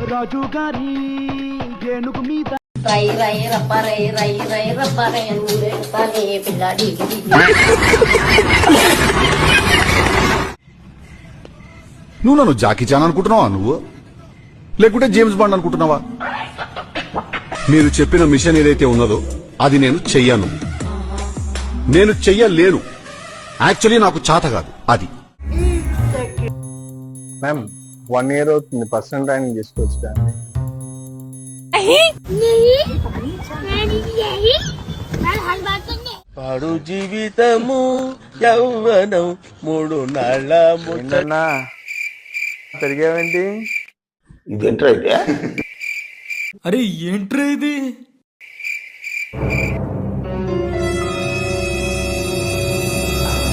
రాజు గారి ఏనుగు మీద రై రై రప్ప రై రై రై రప్ప రై నూరేస్తానే పిల్లాడి. నువ్వు నన్ను జాకీ చాన్ అనుకుంటున్నావా నువ్వు, లేకుంటే జేమ్స్ బాండ్ అనుకుంటున్నావా? మీరు చెప్పిన మిషన్ ఏదైతే ఉన్నదో అది నేను చెయ్యను, నేను చెయ్యలేను. యాక్చువల్లీ నాకు చేత కాదు అది. మ్యామ్ 1 year అవుతుంది, పర్సనల్ ట్రైనింగ్ చేసుకోవచ్చు. పాడు జీవితము యౌవనం 3 నాళ్ళ ఏంటన్నా పెరిగావేంటి? ఇదేంట్రా అయితే? అరే ఏంట్రా ఇది?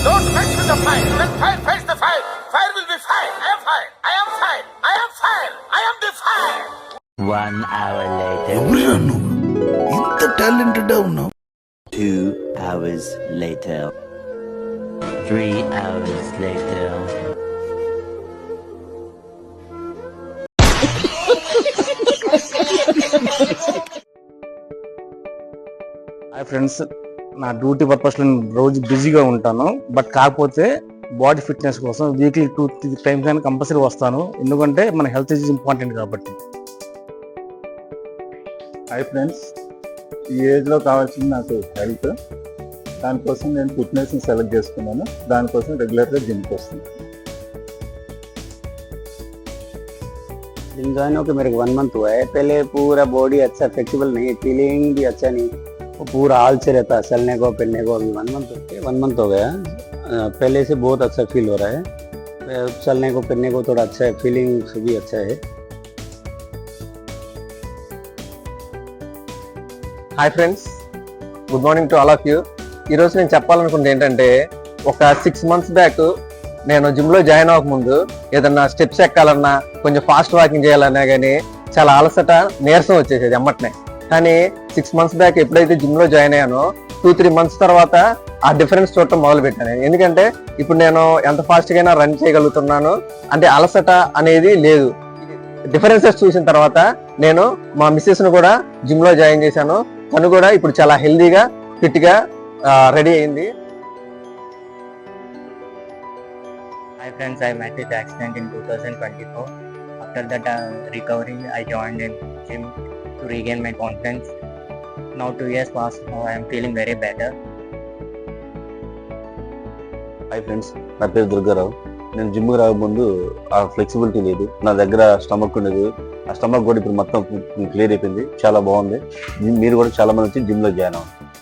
Don't mention the fire. Let fire face the fire. Fire will be fire. I am fire. I am fire. I am fire. I am the fire. 1 hour later. ఎవరురా నువ్వు ఇంత టాలెంటెడ్ ఉన్నావు? 2 hours later. 3 hours later. Hi friends, నా duty purpose లో రోజు బిజీగా ఉంటాను. But కాకపోతే బాడీ ఫిట్నెస్ కోసం వీక్లీ 2-3 టైమ్స్ అయినా కంపల్సరీ వస్తాను, ఎందుకంటే మన హెల్త్ ఈజ్ ఇంపార్టెంట్ కాబట్టి. హాయ్ ఫ్రెండ్స్, ఈ ఏజ్లో కావాల్సింది నాకు హెల్త్. దానికోసం నేను ఫిట్నెస్ని సెలెక్ట్ చేసుకున్నాను. దానికోసం రెగ్యులర్గా జిమ్కి వస్తాను. जिम ज्वाइन होकर मेरे को 1 month हुआ है. पहले पूरा बॉडी अच्छा फ्लेक्सिबल नहीं, फीलिंग भी अच्छा नहीं, वो पूरा हाल से रहता, चलने को फिरने को. अभी 1 month हो गया. पहले से बहुत अच्छा फील हो रहा है. चलने को फिरने को थोड़ा अच्छा है, फीलिंग भी अच्छा है. Hi friends, good morning to all of you. ఈరోజు నేను చెప్పాలనుకుంటే ఏంటంటే, ఒక 6 months బ్యాక్ నేను జిమ్లో జాయిన్ అవ్వకముందు ఏదన్నా స్టెప్స్ ఎక్కాలన్నా, కొంచెం ఫాస్ట్ వాకింగ్ చేయాలన్నా కానీ చాలా అలసట, నీరసం వచ్చేసేది ఎమ్మటనే. కానీ 6 months బ్యాక్ ఎప్పుడైతే జిమ్లో జాయిన్ అయ్యానో 2-3 months తర్వాత ఆ డిఫరెన్స్ చూడటం మొదలు పెట్టాను. ఎందుకంటే ఇప్పుడు నేను ఎంత ఫాస్ట్గా అయినా రన్ చేయగలుగుతున్నాను, అంటే అలసట అనేది లేదు. డిఫరెన్సెస్ చూసిన తర్వాత నేను మా మిస్సెస్ను కూడా జిమ్లో జాయిన్ చేశాను. తను కూడా ఇప్పుడు చాలా హెల్దీగా, ఫిట్గా రెడీ అయింది. Hi friends, I met with accident in 2024. After that recovery, I joined in gym to regain my confidence. Now 2 years passed. Now I am feeling very better. Hi friends, నా పేరు దుర్గారావు. నేను జిమ్కి రాకముందు ఆ ఫ్లెక్సిబిలిటీ లేదు, నా దగ్గర స్టమక్ ఉండేది. ఆ స్టమక్ కూడా ఇప్పుడు మొత్తం క్లియర్ అయిపోయింది, చాలా బాగుంది. మీరు కూడా చాలా మంది వచ్చి జిమ్లో జాయిన్ అవ్వండి.